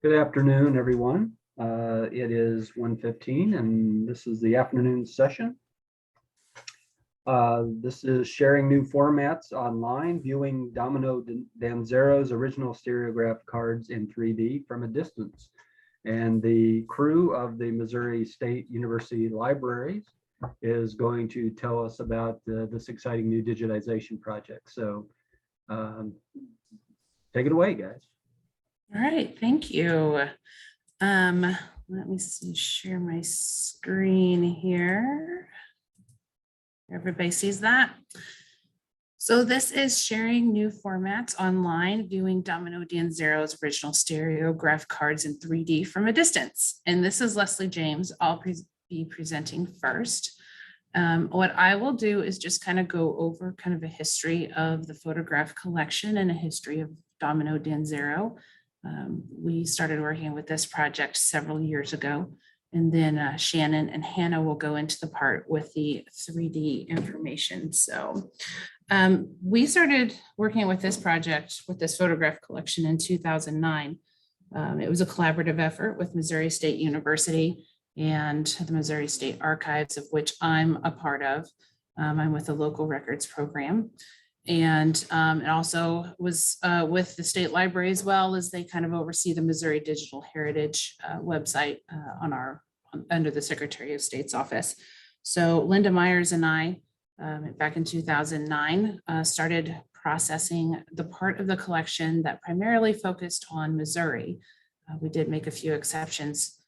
Good afternoon, everyone. It is 1:15 and this is the afternoon session. This is sharing new formats online, viewing Domino Danzero's original stereograph cards in 3D from a distance. And the crew of the Missouri State University Libraries is going to tell us about this exciting new digitization project. So take it away, guys. All right, thank you. Let me see, share my screen here. Everybody sees that? So this is sharing new formats online, viewing Domino Danzero's original stereograph cards in 3D from a distance. And this is Leslie James. I'll be presenting first. What I will do is just kind of go over kind of a history of the photograph collection and a history of Domino Danzero. We started working with this project several years ago, and then Shannon and Hanna will go into the part with the 3D information. So we started working with this project, with this photograph collection in 2009. It was a collaborative effort with Missouri State University and the Missouri State Archives, of which I'm a part of. I'm with the local records program. And it also was with the state library, as well as they kind of oversee the Missouri Digital Heritage website under the Secretary of State's office. So Linda Myers and I, back in 2009, started processing the part of the collection that primarily focused on Missouri. We did make a few exceptions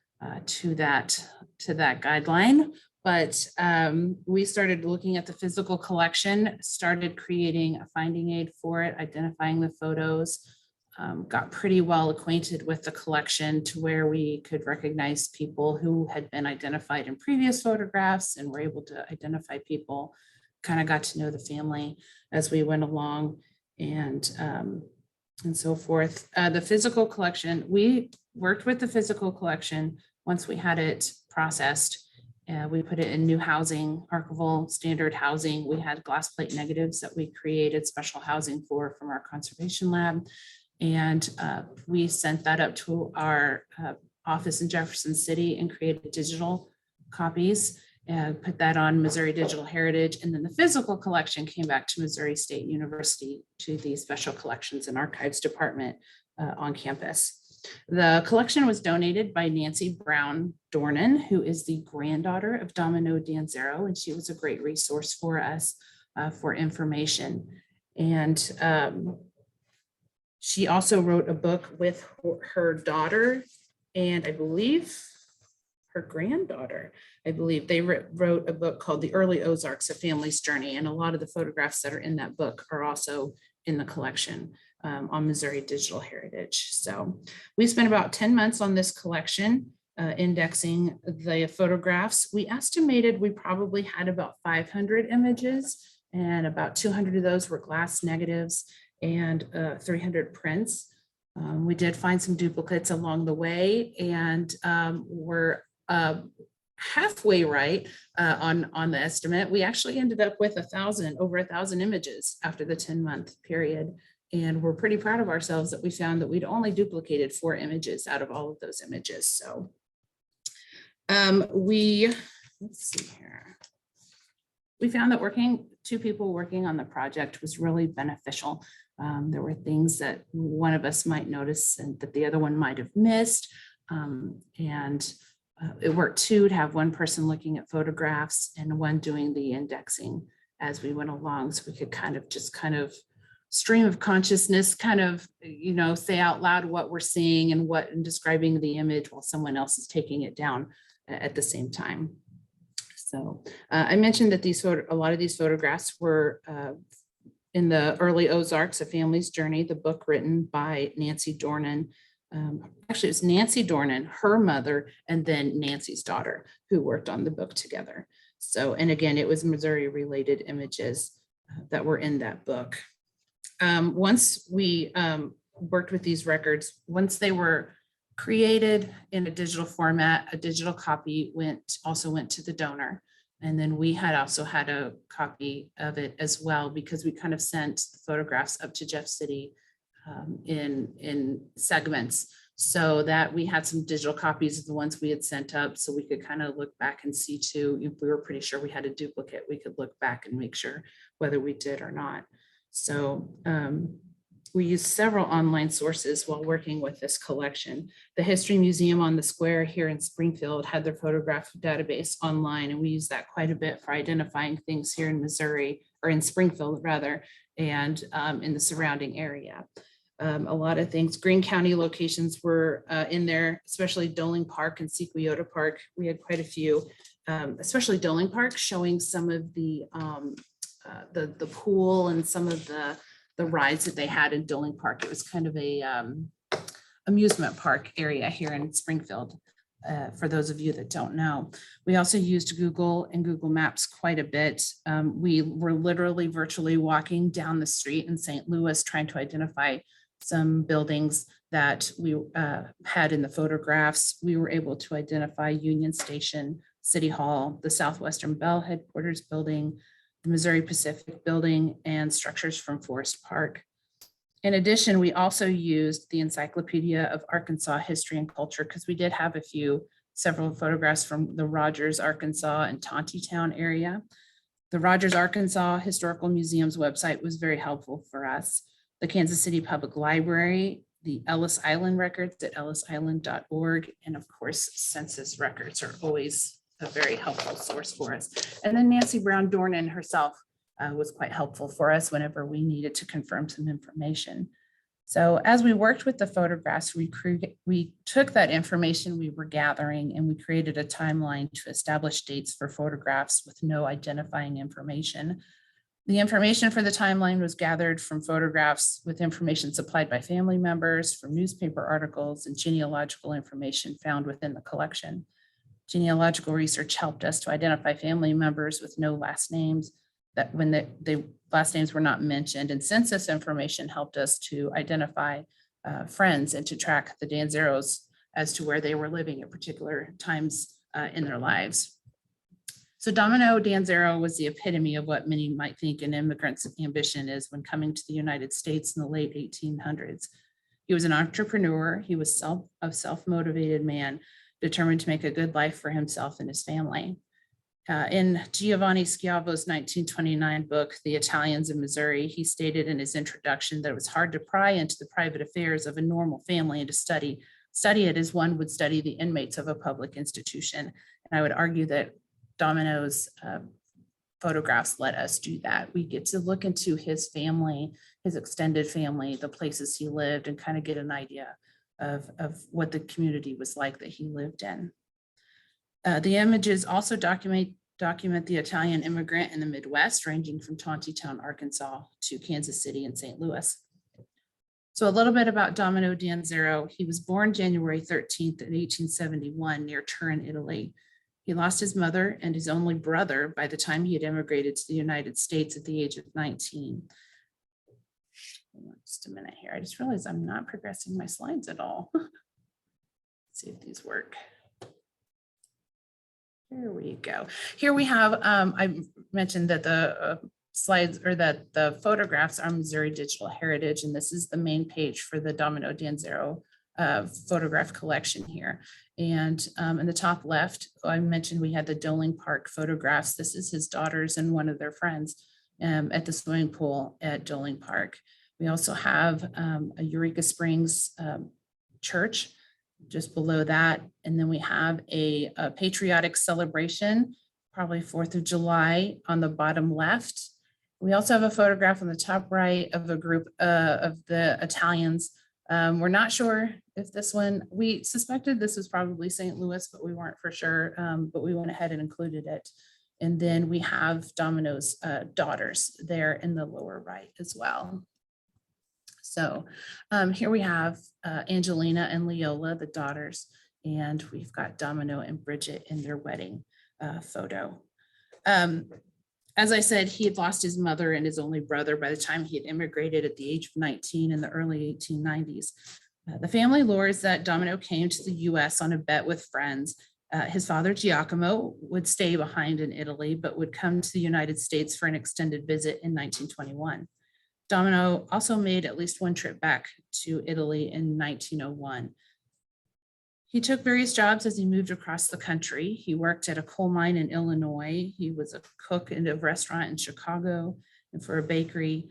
to that guideline. But we started looking at the physical collection, started creating a finding aid for it, identifying the photos, got pretty well acquainted with the collection to where we could recognize people who had been identified in previous photographs, and were able to identify people, kind of got to know the family as we went along, and so forth. The physical collection, we worked with the physical collection once we had it processed. We put it in new housing, archival standard housing. We had glass plate negatives that we created special housing for from our conservation lab. And we sent that up to our office in Jefferson City and created digital copies and put that on Missouri Digital Heritage. And then the physical collection came back to Missouri State University to the Special Collections and Archives Department on campus. The collection was donated by Nancy Brown Dornan, who is the granddaughter of Domino Danzero, and she was a great resource for us for information. And she also wrote a book with her daughter, and I believe her granddaughter. I believe they wrote a book called The Early Ozarks, A Family's Journey, and a lot of the photographs that are in that book are also in the collection. On Missouri Digital Heritage. So we spent about 10 months on this collection, indexing the photographs. We estimated we probably had about 500 images, and about 200 of those were glass negatives and 300 prints. We did find some duplicates along the way, and we're halfway right on the estimate. We actually ended up with over 1,000 images after the 10-month period. And we're pretty proud of ourselves that we found that we'd only duplicated 4 images out of all of those images. So let's see here. We found that two people working on the project was really beneficial. There were things that one of us might notice and that the other one might have missed. It worked too to have one person looking at photographs and one doing the indexing as we went along, so we could kind of stream of consciousness, kind of, say out loud what we're seeing and describing the image while someone else is taking it down at the same time. So I mentioned that a lot of these photographs were in the Early Ozarks, A Family's Journey, the book written by Nancy Dornan. Actually, it's Nancy Dornan, her mother, and then Nancy's daughter, who worked on the book together. So, and again, it was Missouri related images that were in that book. Once we worked with these records, once they were created in a digital format, a digital copy also went to the donor. And then we also had a copy of it as well, because we kind of sent the photographs up to Jeff City in segments. so that we had some digital copies of the ones we had sent up, so we could kind of look back and see too, if we were pretty sure we had a duplicate, we could look back and make sure whether we did or not. So we used several online sources while working with this collection. The History Museum on the Square here in Springfield had their photograph database online, and we used that quite a bit for identifying things here in Missouri, or in Springfield rather, and in the surrounding area. A lot of things, Greene County locations were in there, especially Doling Park and Sequoia Park. We had quite a few, especially Doling Park, showing some of the pool and some of the rides that they had in Doling Park. It was kind of a amusement park area here in Springfield. For those of you that don't know, we also used Google and Google Maps quite a bit. We were literally virtually walking down the street in St. Louis trying to identify some buildings that we had in the photographs. We were able to identify Union Station, City Hall, the Southwestern Bell Headquarters Building, the Missouri Pacific Building, and structures from Forest Park. In addition, we also used the Encyclopedia of Arkansas History and Culture, because we did have several photographs from the Rogers, Arkansas and Tontitown area. The Rogers, Arkansas Historical Museum's website was very helpful for us. The Kansas City Public Library, the Ellis Island records at ellisisland.org, and of course, census records are always a very helpful source for us. And then Nancy Brown Dornan herself was quite helpful for us whenever we needed to confirm some information. So as we worked with the photographs, we took that information we were gathering and we created a timeline to establish dates for photographs with no identifying information. The information for the timeline was gathered from photographs with information supplied by family members, from newspaper articles, and genealogical information found within the collection. Genealogical research helped us to identify family members with no last names, that when the last names were not mentioned, and census information helped us to identify friends and to track the Danzeros as to where they were living at particular times in their lives. So Domino Danzero was the epitome of what many might think an immigrant's ambition is when coming to the United States in the late 1800s. He was an entrepreneur. He was a self-motivated man, determined to make a good life for himself and his family. In Giovanni Schiavo's 1929 book, The Italians in Missouri, he stated in his introduction that it was hard to pry into the private affairs of a normal family and to study it as one would study the inmates of a public institution. And I would argue that Domino's photographs let us do that. We get to look into his family, his extended family, the places he lived, and kind of get an idea of what the community was like that he lived in. The images also document the Italian immigrant in the Midwest, ranging from Tontitown, Arkansas to Kansas City and St. Louis. So a little bit about Domino Danzero. He was born January 13th in 1871 near Turin, Italy. He lost his mother and his only brother by the time he had immigrated to the United States at the age of 19. Just a minute here. I just realized I'm not progressing my slides at all. Let's see if these work. Here we go. Here we have, I mentioned that the slides or that the photographs are Missouri Digital Heritage, and this is the main page for the Domino Danzero photograph collection here. And in the top left, I mentioned we had the Doling Park photographs. This is his daughters and one of their friends at the swimming pool at Doling Park. We also have a Eureka Springs church just below that. And then we have a patriotic celebration, probably 4th of July on the bottom left. We also have a photograph on the top right of a group of the Italians. We're not sure if this one, we suspected this was probably St. Louis, but we weren't for sure, but we went ahead and included it. And then we have Domino's daughters there in the lower right as well. So here we have Angelina and Leola, the daughters, and we've got Domino and Bridget in their wedding photo. As I said, he had lost his mother and his only brother by the time he had immigrated at the age of 19 in the early 1890s. The family lore is that Domino came to the US on a bet with friends. His father, Giacomo, would stay behind in Italy, but would come to the United States for an extended visit in 1921. Domino also made at least one trip back to Italy in 1901. He took various jobs as he moved across the country. He worked at a coal mine in Illinois. He was a cook in a restaurant in Chicago and for a bakery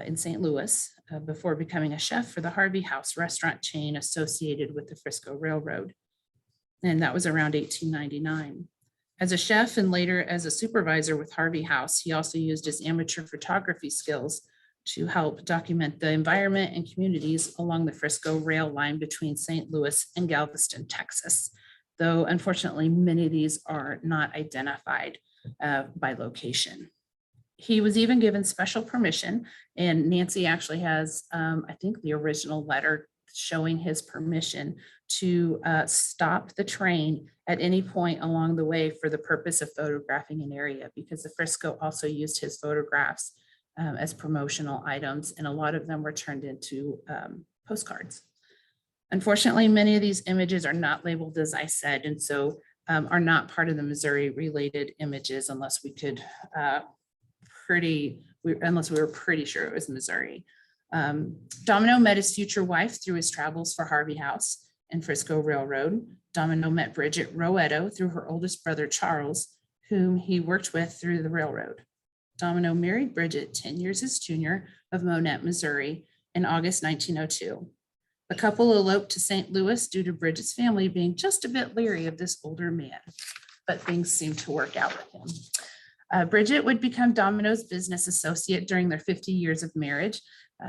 in St. Louis before becoming a chef for the Harvey House restaurant chain associated with the Frisco Railroad. And that was around 1899. As a chef and later as a supervisor with Harvey House, he also used his amateur photography skills to help document the environment and communities along the Frisco rail line between St. Louis and Galveston, Texas. Though unfortunately, many of these are not identified by location. He was even given special permission, and Nancy actually has, I think, the original letter showing his permission to stop the train at any point along the way for the purpose of photographing an area, because the Frisco also used his photographs as promotional items, and a lot of them were turned into postcards. Unfortunately, many of these images are not labeled as I said, and so are not part of the Missouri related images unless we could unless we were pretty sure it was Missouri. Domino met his future wife through his travels for Harvey House and Frisco Railroad. Domino met Bridget Roetto through her oldest brother, Charles, whom he worked with through the railroad. Domino married Bridget, 10 years his junior, of Monette, Missouri, in August 1902. The couple eloped to St. Louis due to Bridget's family being just a bit leery of this older man, but things seemed to work out with him. Bridget would become Domino's business associate during their 50 years of marriage,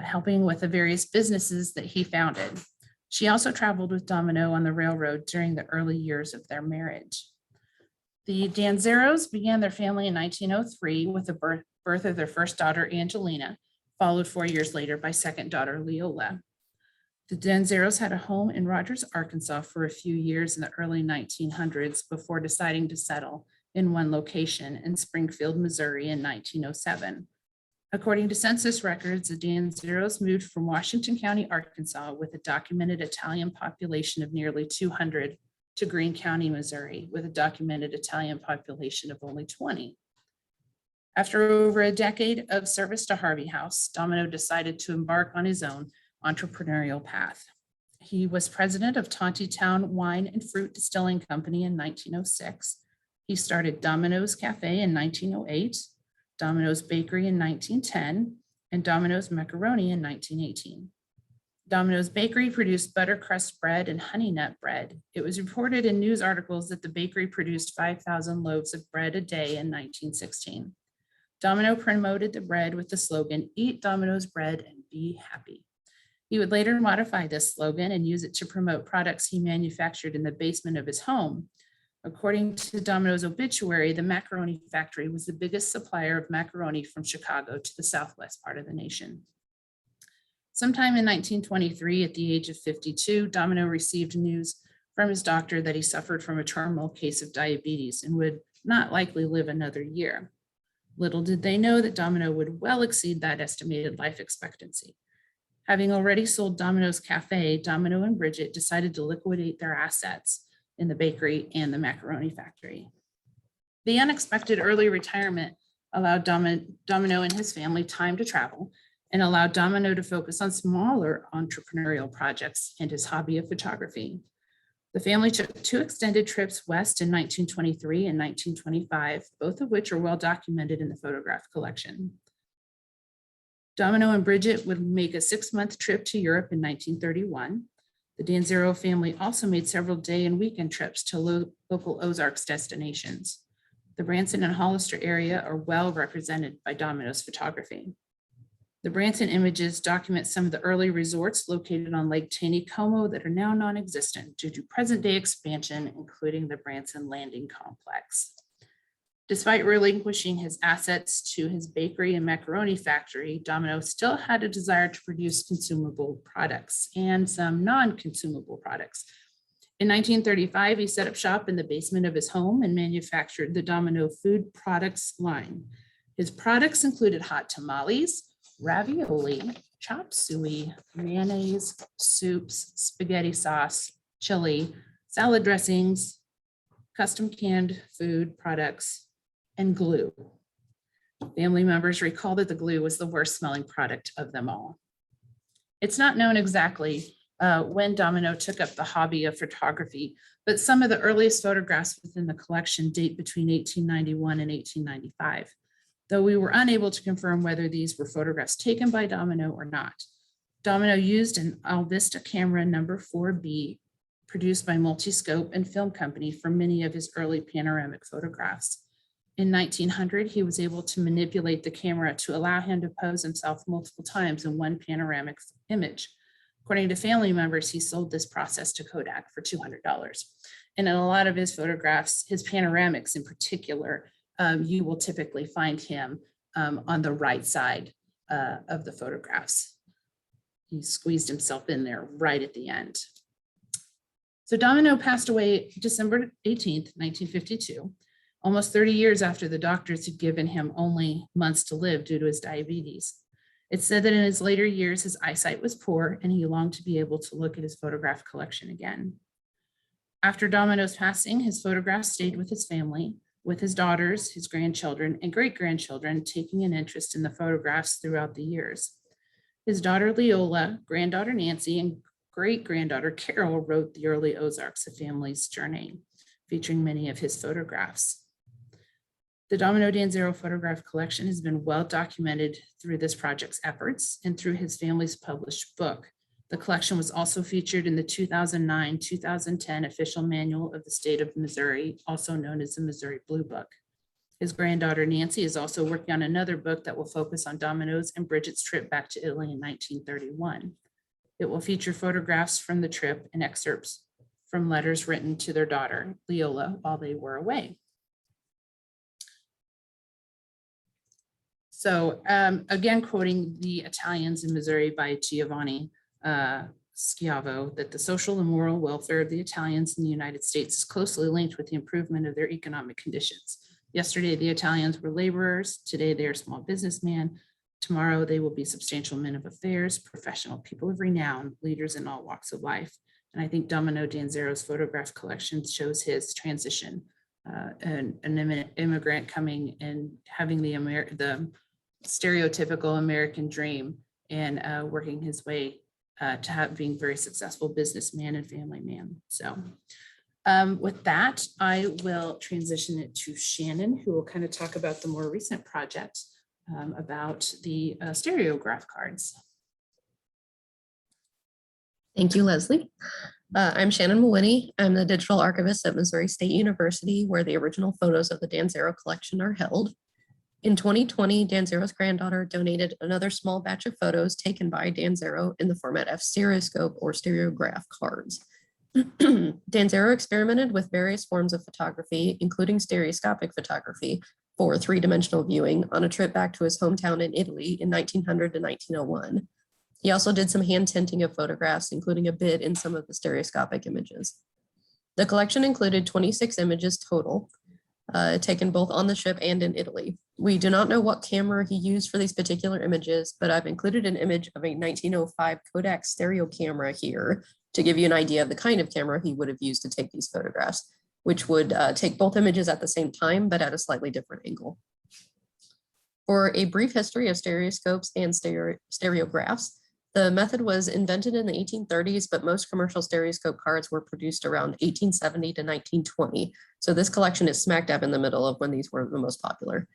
helping with the various businesses that he founded. She also traveled with Domino on the railroad during the early years of their marriage. The Danzeros began their family in 1903 with the birth of their first daughter, Angelina, followed 4 years later by second daughter, Leola. The Danzeros had a home in Rogers, Arkansas for a few years in the early 1900s before deciding to settle in one location in Springfield, Missouri in 1907. According to census records, the Danzeros moved from Washington County, Arkansas, with a documented Italian population of nearly 200 to Greene County, Missouri, with a documented Italian population of only 20. After over a decade of service to Harvey House, Domino decided to embark on his own entrepreneurial path. He was president of Tontitown Wine and Fruit Distilling Company in 1906. He started Domino's Cafe in 1908, Domino's Bakery in 1910, and Domino's Macaroni in 1918. Domino's Bakery produced buttercrust bread and honey nut bread. It was reported in news articles that the bakery produced 5,000 loaves of bread a day in 1916. Domino promoted the bread with the slogan, "Eat Domino's bread and be happy." He would later modify this slogan and use it to promote products he manufactured in the basement of his home. According to Domino's obituary, the macaroni factory was the biggest supplier of macaroni from Chicago to the southwest part of the nation. Sometime in 1923, at the age of 52, Domino received news from his doctor that he suffered from a terminal case of diabetes and would not likely live another year. Little did they know that Domino would well exceed that estimated life expectancy. Having already sold Domino's Cafe, Domino and Bridget decided to liquidate their assets in the bakery and the macaroni factory. The unexpected early retirement allowed Domino and his family time to travel and allowed Domino to focus on smaller entrepreneurial projects and his hobby of photography. The family took 2 extended trips west in 1923 and 1925, both of which are well documented in the photograph collection. Domino and Bridget would make a 6-month trip to Europe in 1931. The Danzero family also made several day and weekend trips to local Ozarks destinations. The Branson and Hollister area are well represented by Domino's photography. The Branson images document some of the early resorts located on Lake Taneycomo that are now non-existent due to present-day expansion, including the Branson Landing Complex. Despite relinquishing his assets to his bakery and macaroni factory, Domino still had a desire to produce consumable products and some non-consumable products. In 1935, he set up shop in the basement of his home and manufactured the Domino food products line. His products included hot tamales, ravioli, chop suey, mayonnaise, soups, spaghetti sauce, chili, salad dressings, custom canned food products, and glue. Family members recall that the glue was the worst smelling product of them all. It's not known exactly when Domino took up the hobby of photography, but some of the earliest photographs within the collection date between 1891 and 1895, though we were unable to confirm whether these were photographs taken by Domino or not. Domino used an Alvista camera number 4B produced by Multiscope and Film Company for many of his early panoramic photographs. In 1900, he was able to manipulate the camera to allow him to pose himself multiple times in one panoramic image. According to family members, he sold this process to Kodak for $200. And in a lot of his photographs, his panoramics in particular, you will typically find him on the right side of the photographs. He squeezed himself in there right at the end. So Domino passed away December 18th, 1952, almost 30 years after the doctors had given him only months to live due to his diabetes. It's said that in his later years, his eyesight was poor and he longed to be able to look at his photograph collection again. After Domino's passing, his photographs stayed with his family, with his daughters, his grandchildren, and great-grandchildren taking an interest in the photographs throughout the years. His daughter Leola, granddaughter Nancy, and great-granddaughter Carol wrote The Early Ozarks, A Family's Journey, featuring many of his photographs. The Domino Danzero photograph collection has been well documented through this project's efforts and through his family's published book. The collection was also featured in the 2009-2010 official manual of the state of Missouri, also known as the Missouri Blue Book. His granddaughter Nancy is also working on another book that will focus on Domino's and Bridget's trip back to Italy in 1931. It will feature photographs from the trip and excerpts from letters written to their daughter, Leola, while they were away. So again, quoting The Italians in Missouri by Giovanni Schiavo, that the social and moral welfare of the Italians in the United States is closely linked with the improvement of their economic conditions. Yesterday, the Italians were laborers. Today, they are small businessmen. Tomorrow, they will be substantial men of affairs, professional people of renown, leaders in all walks of life. And I think Domino Danzero's photograph collection shows his transition, an immigrant coming and having the stereotypical American dream and working his way to being very successful businessman and family man. So with that, I will transition it to Shannon, who will kind of talk about the more recent project about the Stereograph cards. Thank you, Leslie. I'm Shannon Mawhiney. I'm the digital archivist at Missouri State University, where the original photos of the Danzero collection are held. In 2020, Danzero's granddaughter donated another small batch of photos taken by Danzero in the format of stereoscope or stereograph cards. Danzero experimented with various forms of photography, including stereoscopic photography, for three-dimensional viewing on a trip back to his hometown in Italy in 1900 to 1901. He also did some hand tinting of photographs, including a bit in some of the stereoscopic images. The collection included 26 images total, taken both on the ship and in Italy. We do not know what camera he used for these particular images, but I've included an image of a 1905 Kodak stereo camera here to give you an idea of the kind of camera he would have used to take these photographs, which would take both images at the same time, but at a slightly different angle. For a brief history of stereoscopes and stereographs, the method was invented in the 1830s, but most commercial stereoscope cards were produced around 1870 to 1920. So this collection is smack dab in the middle of when these were the most popular.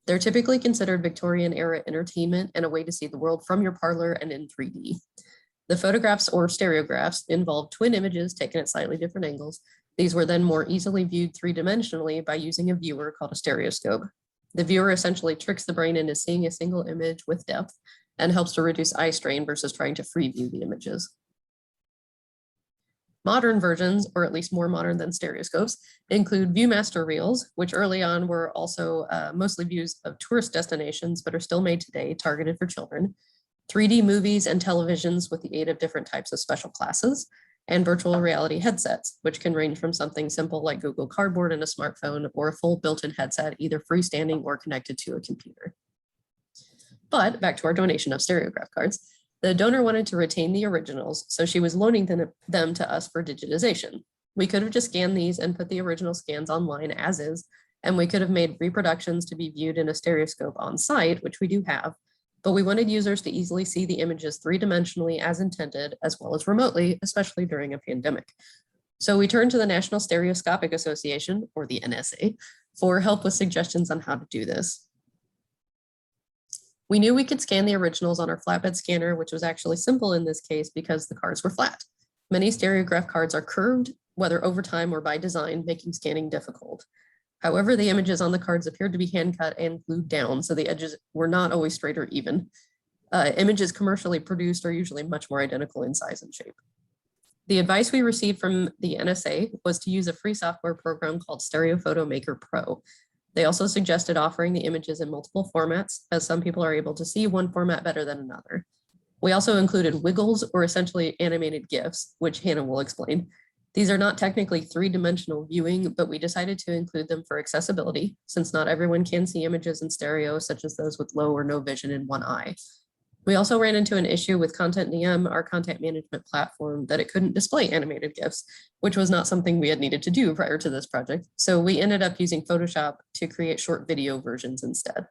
They're typically considered Victorian era entertainment and a way to see the world from your parlor and in 3D. The photographs or stereographs involved twin images taken at slightly different angles. These were then more easily viewed three-dimensionally by using a viewer called a stereoscope. The viewer essentially tricks the brain into seeing a single image with depth and helps to reduce eye strain versus trying to free view the images. Modern versions, or at least more modern than stereoscopes, include Viewmaster reels, which early on were also mostly views of tourist destinations, but are still made today, targeted for children, 3D movies and televisions with the aid of different types of special classes, and virtual reality headsets, which can range from something simple like Google Cardboard and a smartphone, or a full built-in headset, either freestanding or connected to a computer. But back to our donation of stereograph cards. The donor wanted to retain the originals, so she was loaning them to us for digitization. We could have just scanned these and put the original scans online as is, and we could have made reproductions to be viewed in a stereoscope on site, which we do have, but we wanted users to easily see the images three-dimensionally as intended, as well as remotely, especially during a pandemic. So we turned to the National Stereoscopic Association, or the NSA, for help with suggestions on how to do this. We knew we could scan the originals on our flatbed scanner, which was actually simple in this case because the cards were flat. Many Stereograph cards are curved, whether over time or by design, making scanning difficult. However, the images on the cards appeared to be hand cut and glued down, so the edges were not always straight or even. Images commercially produced are usually much more identical in size and shape. The advice we received from the NSA was to use a free software program called Stereo Photo Maker Pro. They also suggested offering the images in multiple formats, as some people are able to see one format better than another. We also included wiggles, or essentially animated GIFs, which Hanna will explain. These are not technically three-dimensional viewing, but we decided to include them for accessibility, since not everyone can see images in stereo, such as those with low or no vision in one eye. We also ran into an issue with Content DM, our content management platform, that it couldn't display animated GIFs, which was not something we had needed to do prior to this project. So we ended up using Photoshop to create short video versions instead.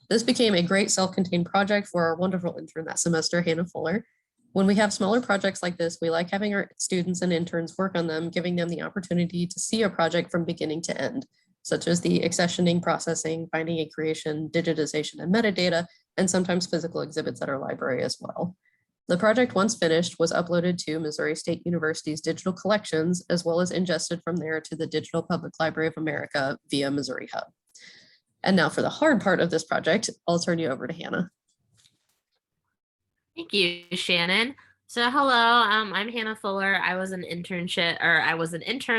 This became a great self-contained project for our wonderful intern that semester, Hanna Fuller. When we have smaller projects like this, we like having our students and interns work on them, giving them the opportunity to see a project from beginning to end, such as the accessioning, processing, finding a creation, digitization, and metadata, and sometimes physical exhibits at our library as well. The project, once finished, was uploaded to Missouri State University's digital collections, as well as ingested from there to the Digital Public Library of America via Missouri Hub. And now for the hard part of this project, I'll turn you over to Hanna. Thank you, Shannon. So hello, I'm Hanna Fuller. I was an intern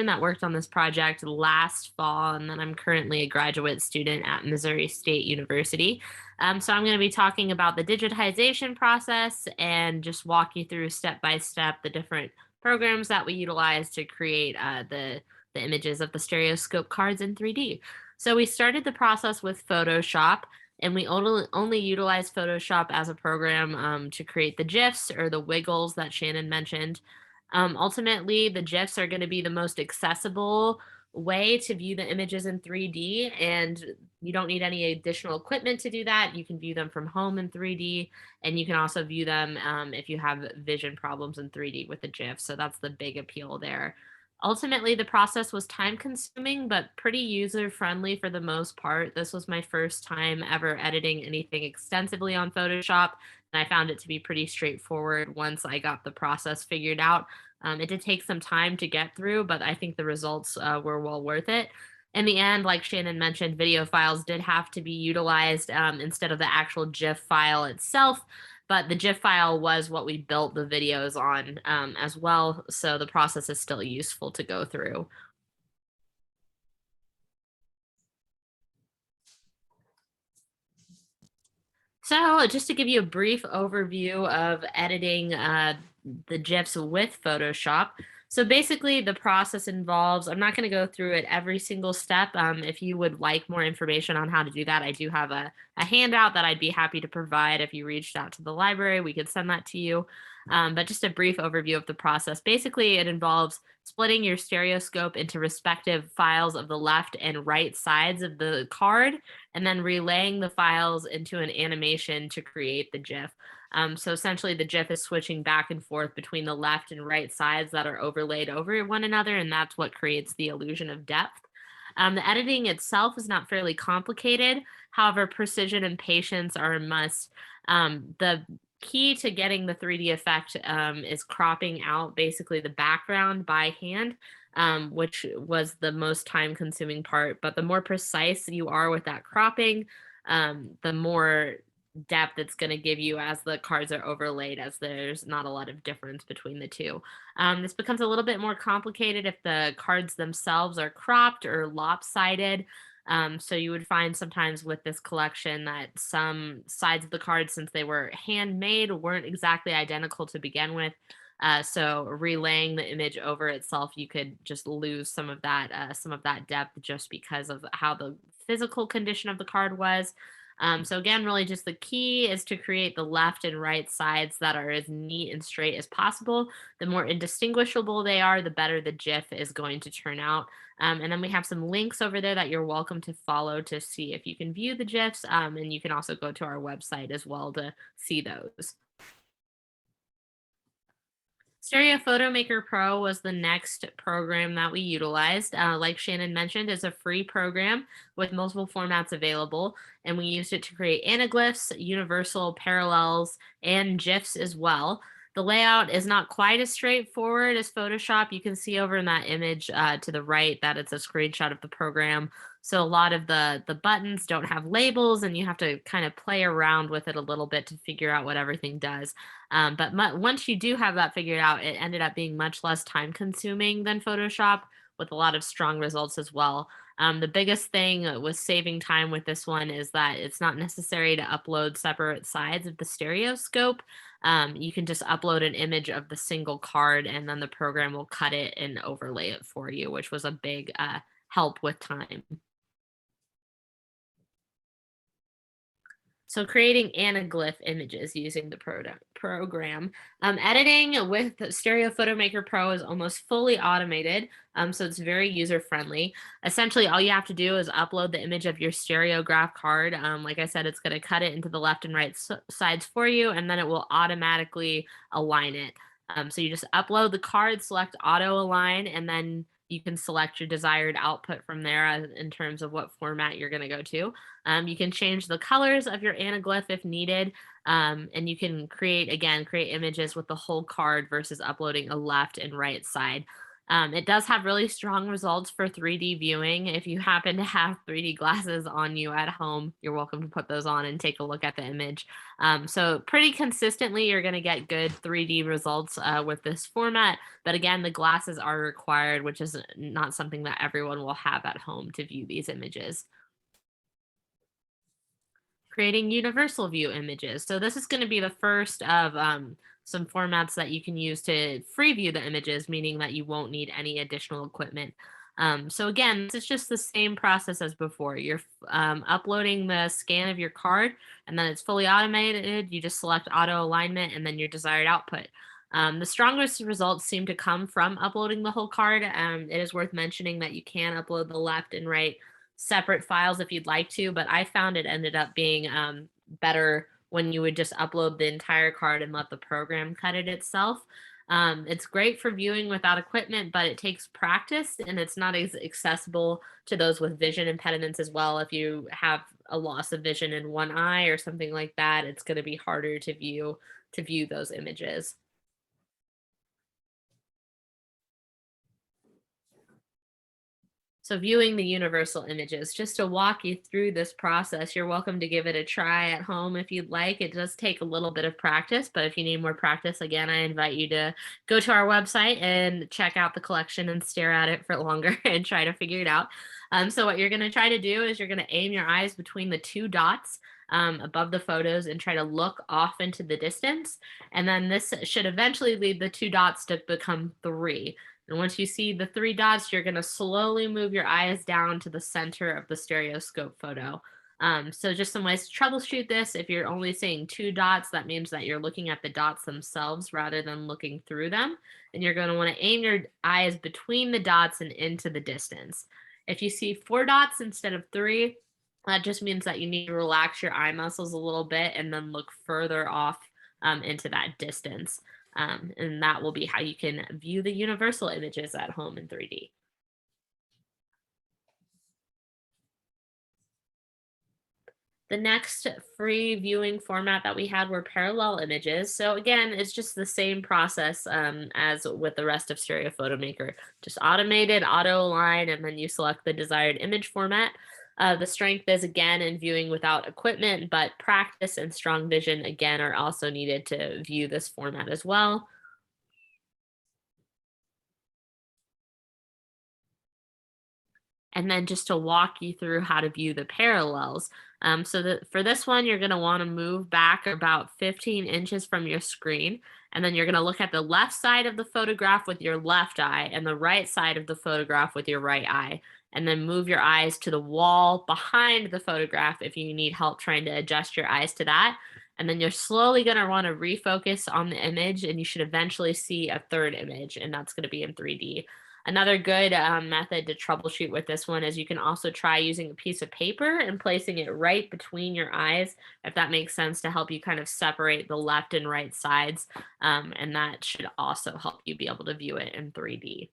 that worked on this project last fall, and then I'm currently a graduate student at Missouri State University. So I'm going to be talking about the digitization process and just walk you through step by step the different programs that we utilize to create the images of the stereoscope cards in 3D. So we started the process with Photoshop, and we only utilize Photoshop as a program to create the GIFs or the wiggles that Shannon mentioned. Ultimately, the GIFs are going to be the most accessible way to view the images in 3D, and you don't need any additional equipment to do that. You can view them from home in 3D, and you can also view them if you have vision problems in 3D with the GIF. So that's the big appeal there. Ultimately, the process was time consuming, but pretty user friendly for the most part. This was my first time ever editing anything extensively on Photoshop, and I found it to be pretty straightforward once I got the process figured out. It did take some time to get through, but I think the results were well worth it. In the end, like Shannon mentioned, video files did have to be utilized instead of the actual GIF file itself. But the GIF file was what we built the videos on as well. So the process is still useful to go through. So just to give you a brief overview of editing the GIFs with Photoshop. So basically the process involves, I'm not going to go through it every single step. If you would like more information on how to do that, I do have a handout that I'd be happy to provide. If you reached out to the library, we could send that to you. But just a brief overview of the process. Basically, it involves splitting your stereoscope into respective files of the left and right sides of the card, and then relaying the files into an animation to create the GIF. So essentially the GIF is switching back and forth between the left and right sides that are overlaid over one another, and that's what creates the illusion of depth. The editing itself is not fairly complicated. However, precision and patience are a must. The key to getting the 3D effect is cropping out basically the background by hand, which was the most time-consuming part. But the more precise you are with that cropping, the more depth it's going to give you as the cards are overlaid, as there's not a lot of difference between the two. This becomes a little bit more complicated if the cards themselves are cropped or lopsided. So you would find sometimes with this collection that some sides of the cards, since they were handmade, weren't exactly identical to begin with. So relaying the image over itself, you could just lose some of that depth just because of how the physical condition of the card was. So again, really just the key is to create the left and right sides that are as neat and straight as possible. The more indistinguishable they are, the better the GIF is going to turn out. And then we have some links over there that you're welcome to follow to see if you can view the GIFs. And you can also go to our website as well to see those. Stereo Photo Maker Pro was the next program that we utilized. Like Shannon mentioned, it's a free program with multiple formats available, and we used it to create anaglyphs, universal parallels, and GIFs as well. The layout is not quite as straightforward as Photoshop. You can see over in that image to the right that it's a screenshot of the program. So a lot of the buttons don't have labels, and you have to kind of play around with it a little bit to figure out what everything does. But once you do have that figured out, it ended up being much less time consuming than Photoshop, with a lot of strong results as well. The biggest thing with saving time with this one is that it's not necessary to upload separate sides of the stereoscope. You can just upload an image of the single card, and then the program will cut it and overlay it for you, which was a big help with time. So creating anaglyph images using the program. Editing with Stereo Photo Maker Pro is almost fully automated, so it's very user-friendly. Essentially, all you have to do is upload the image of your Stereograph card. Like I said, it's going to cut it into the left and right sides for you, and then it will automatically align it. So you just upload the card, select auto align, and then you can select your desired output from there in terms of what format you're going to go to. You can change the colors of your anaglyph if needed. And you can create images with the whole card versus uploading a left and right side. It does have really strong results for 3D viewing. If you happen to have 3D glasses on you at home, you're welcome to put those on and take a look at the image. So pretty consistently, you're going to get good 3D results with this format. But again, the glasses are required, which is not something that everyone will have at home to view these images. Creating universal view images. So this is going to be the first of some formats that you can use to free view the images, meaning that you won't need any additional equipment. So again, it's just the same process as before. You're uploading the scan of your card, and then it's fully automated. You just select auto alignment and then your desired output. The strongest results seem to come from uploading the whole card. It is worth mentioning that you can upload the left and right separate files if you'd like to, but I found it ended up being better when you would just upload the entire card and let the program cut it itself. It's great for viewing without equipment, but it takes practice, and it's not as accessible to those with vision impediments as well. If you have a loss of vision in one eye or something like that, it's going to be harder to view those images. So viewing the universal images, just to walk you through this process, you're welcome to give it a try at home if you'd like. It does take a little bit of practice, but if you need more practice, again, I invite you to go to our website and check out the collection and stare at it for longer and try to figure it out. So what you're going to try to do is you're going to aim your eyes between the two dots above the photos and try to look off into the distance. And then this should eventually lead the two dots to become three. And once you see the three dots, you're going to slowly move your eyes down to the center of the stereoscope photo. So just some ways to troubleshoot this. If you're only seeing two dots, that means that you're looking at the dots themselves rather than looking through them. And you're going to want to aim your eyes between the dots and into the distance. If you see four dots instead of three, that just means that you need to relax your eye muscles a little bit and then look further off into that distance. And that will be how you can view the universal images at home in 3D. The next free viewing format that we had were parallel images. So again, it's just the same process as with the rest of Stereo Photo Maker. Just automated, auto align, and then you select the desired image format. The strength is again in viewing without equipment, but practice and strong vision again are also needed to view this format as well. And then just to walk you through how to view the parallels. For this one, you're going to want to move back about 15 inches from your screen. And then you're going to look at the left side of the photograph with your left eye and the right side of the photograph with your right eye. And then move your eyes to the wall behind the photograph if you need help trying to adjust your eyes to that. And then you're slowly going to want to refocus on the image, and you should eventually see a third image, and that's going to be in 3D. Another good method to troubleshoot with this one is you can also try using a piece of paper and placing it right between your eyes, if that makes sense, to help you kind of separate the left and right sides. And that should also help you be able to view it in 3D.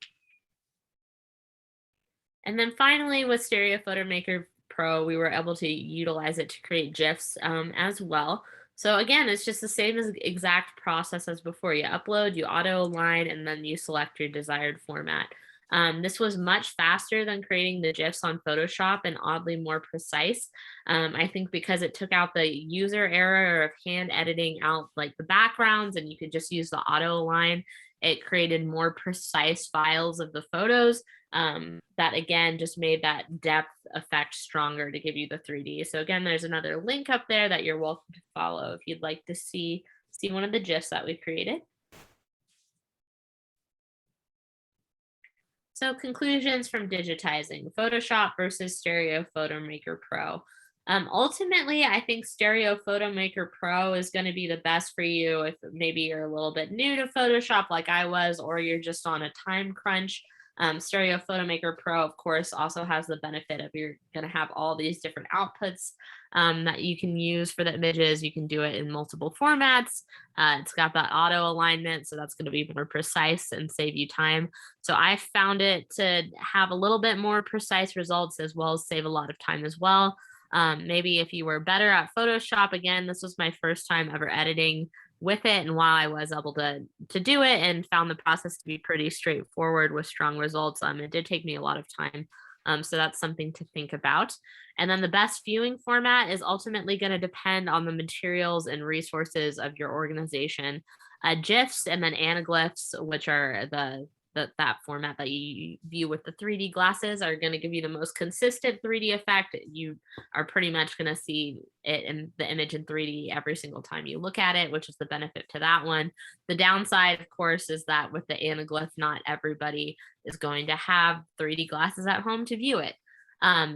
And then finally, with Stereo Photo Maker Pro, we were able to utilize it to create GIFs as well. So again, it's just the same as exact process as before. You upload, you auto align, and then you select your desired format. This was much faster than creating the GIFs on Photoshop and oddly more precise. I think because it took out the user error of hand editing out like the backgrounds, and you could just use the auto align, it created more precise files of the photos that again just made that depth effect stronger to give you the 3D. So again, there's another link up there that you're welcome to follow if you'd like to see one of the GIFs that we created. So conclusions from digitizing Photoshop versus Stereo Photo Maker Pro. Ultimately, I think Stereo Photo Maker Pro is going to be the best for you if maybe you're a little bit new to Photoshop like I was, or you're just on a time crunch. Stereo Photo Maker Pro, of course, also has the benefit of you're going to have all these different outputs that you can use for the images. You can do it in multiple formats. It's got that auto alignment, so that's going to be more precise and save you time. So I found it to have a little bit more precise results as well as save a lot of time as well. Maybe if you were better at Photoshop, again, this was my first time ever editing with it, and while I was able to do it and found the process to be pretty straightforward with strong results, it did take me a lot of time. So that's something to think about. And then the best viewing format is ultimately going to depend on the materials and resources of your organization. GIFs and then anaglyphs, which are that format that you view with the 3D glasses, are going to give you the most consistent 3D effect. You are pretty much going to see it in the image in 3D every single time you look at it, which is the benefit to that one. The downside, of course, is that with the anaglyph, not everybody is going to have 3D glasses at home to view it.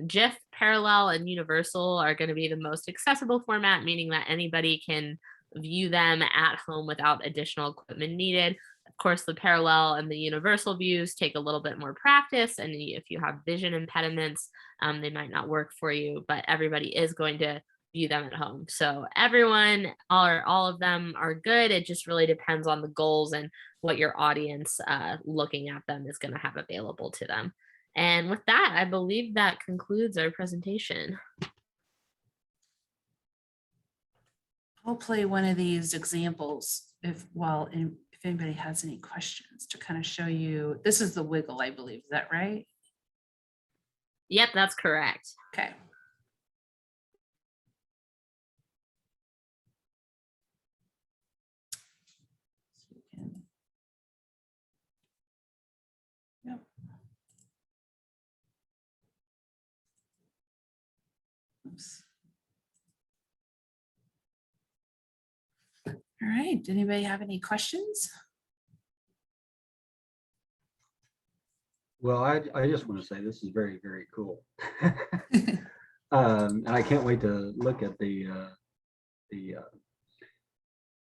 GIF, Parallel, and Universal are going to be the most accessible format, meaning that anybody can view them at home without additional equipment needed. Of course, the Parallel and the Universal views take a little bit more practice, and if you have vision impediments, they might not work for you, but everybody is going to view them at home. So everyone, all of them are good. It just really depends on the goals and what your audience looking at them is going to have available to them. And with that, I believe that concludes our presentation. I'll play one of these examples if anybody has any questions to kind of show you. This is the wiggle, I believe. Is that right? Yep, that's correct. Okay. So we can, yep. Oops. All right, did anybody have any questions? Well, I just want to say this is very, very cool. And I can't wait to look at the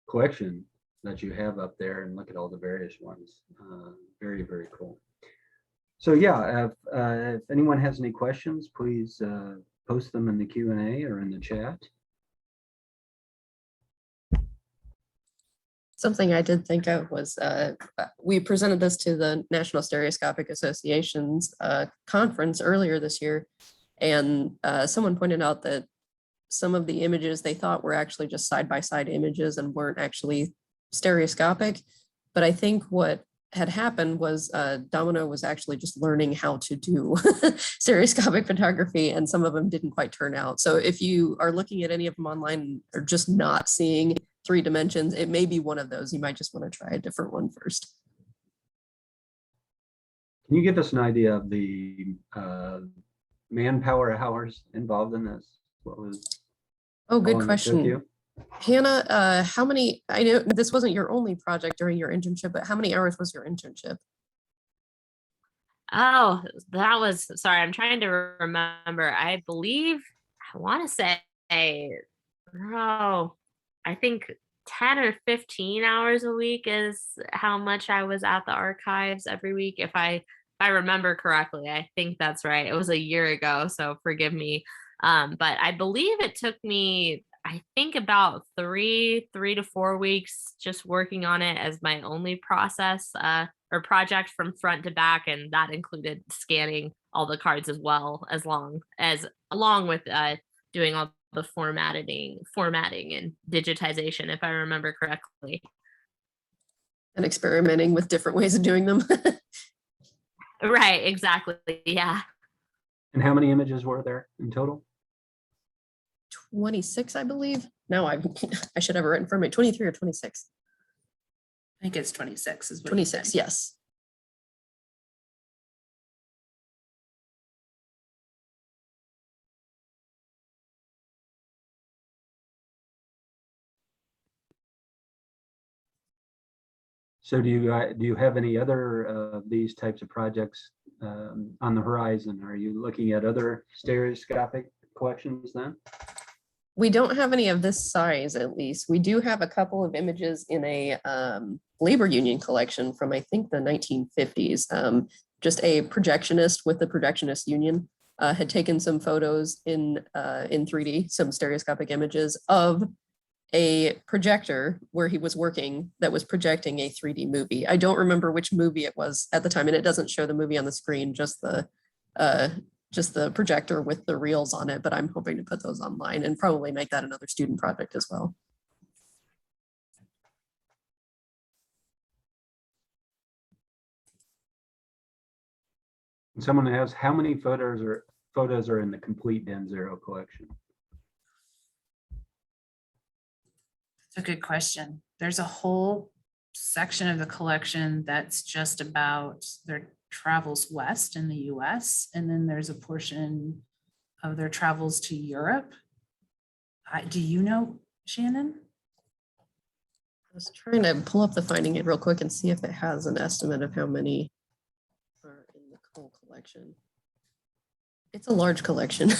collection that you have up there and look at all the various ones. Very, very cool. So yeah, if anyone has any questions, please post them in the Q&A or in the chat. Something I did think of was we presented this to the National Stereoscopic Association's conference earlier this year, and someone pointed out that some of the images they thought were actually just side-by-side images and weren't actually stereoscopic. But I think what had happened was Domino was actually just learning how to do stereoscopic photography, and some of them didn't quite turn out. So if you are looking at any of them online or just not seeing 3 dimensions, it may be one of those. You might just want to try a different one first. Can you give us an idea of the manpower hours involved in this? What was? Oh, how good long it took question. you? Hannah, how many, I know this wasn't your only project during your internship, but how many hours was your internship? Oh, that was, sorry, I'm trying to remember. I believe, I want to say, oh, I think 10 or 15 hours a week is how much I was at the archives every week. If I remember correctly, I think that's right. It was a year ago, so forgive me. But I believe it took me, I think about three to 4 weeks just working on it as my only process or project from front to back, and that included scanning all the cards as well, as long as along with doing all the formatting and digitization, if I remember correctly. And experimenting with different ways of doing them. Right, exactly. Yeah. And how many images were there in total? 26, I believe. No, I should have it written for me. 23 or 26. I think it's 26 is what you 26, said. yes. So do you have any other these types of projects on the horizon? Are you looking at other stereoscopic collections then? We don't have any of this size, at least. We do have a couple of images in a labor union collection from, I think, the 1950s. Just a projectionist with the projectionist union had taken some photos in 3D, some stereoscopic images of a projector where he was working that was projecting a 3D movie. I don't remember which movie it was at the time, and it doesn't show the movie on the screen, just the projector with the reels on it, but I'm hoping to put those online and probably make that another student project as well. Someone asks, how many photos are in the complete Danzero collection? That's a good question. There's a whole section of the collection that's just about their travels west in the US. And then there's a portion of their travels to Europe. Do you know, Shannon? I was trying to pull up the finding aid real quick and see if it has an estimate of how many are in the whole collection. It's a large collection.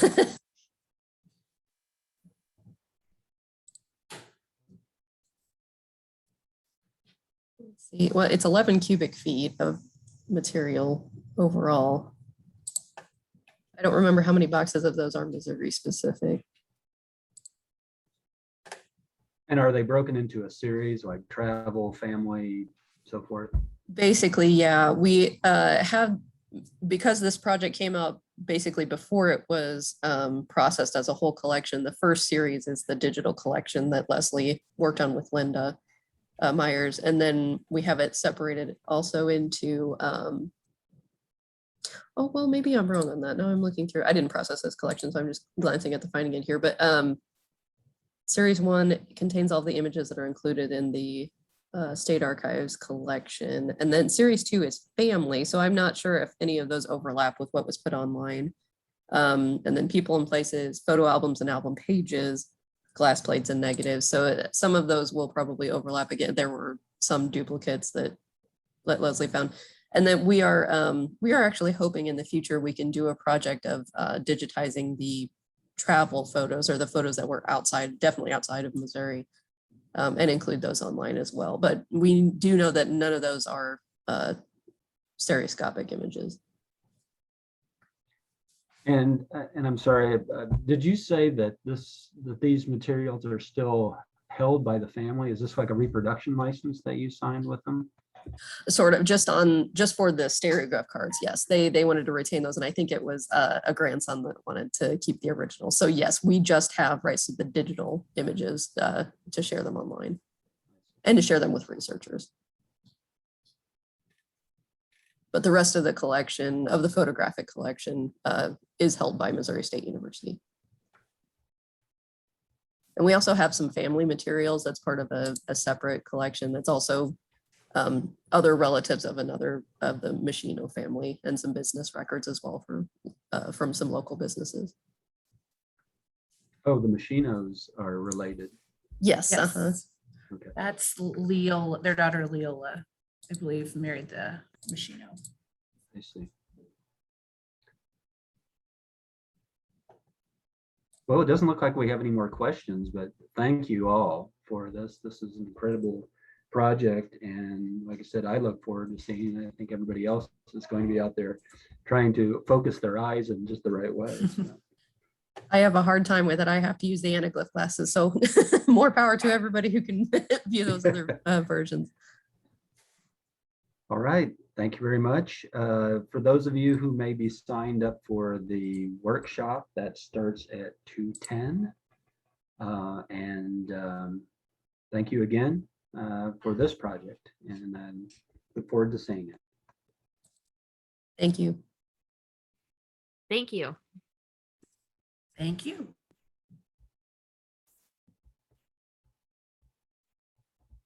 Let's see. Well, it's 11 cubic feet of material overall. I don't remember how many boxes of those are Missouri specific. And are they broken into a series like travel, family, so forth? Basically, yeah, we have, because this project came out basically before it was processed as a whole collection. The first series is the digital collection that Leslie worked on with Linda Myers. And then we have it separated also into, oh, well, maybe I'm wrong on that. Now I'm looking through, I didn't process this collection, so I'm just glancing at the finding in here. But series 1 contains all the images that are included in the State Archives collection. And then series 2 is family. So I'm not sure if any of those overlap with what was put online. And then people and places, photo albums and album pages, glass plates and negatives. So some of those will probably overlap again. There were some duplicates that Leslie found. And then we are actually hoping in the future we can do a project of digitizing the travel photos or the photos that were outside, definitely outside of Missouri, and include those online as well. But we do know that none of those are stereoscopic images. And I'm sorry, did you say that these materials are still held by the family? Is this like a reproduction license that you signed with them? Sort of just for the Stereograph cards. Yes, they wanted to retain those, and I think it was a grandson that wanted to keep the original. So yes, we just have rights to the digital images to share them online and to share them with researchers. But the rest of the collection, of the photographic collection, is held by Missouri State University. And we also have some family materials that's part of a separate collection that's also other relatives of another of the Machino family, and some business records as well from some local businesses. Oh, the Machinos are related. Yes. Yes. Okay. That's Leola, their daughter Leola, I believe, married the Machino. I see. Well, it doesn't look like we have any more questions, but thank you all for this. This is an incredible project. And like I said, I look forward to seeing it. I think everybody else is going to be out there trying to focus their eyes in just the right way. So. I have a hard time with it. I have to use the anaglyph glasses. So more power to everybody who can view those other versions. All right, thank you very much. For those of you who may be signed up for the workshop, that starts at 2:10. Thank you again for this project, and I look forward to seeing it. Thank you. Thank you. Thank you.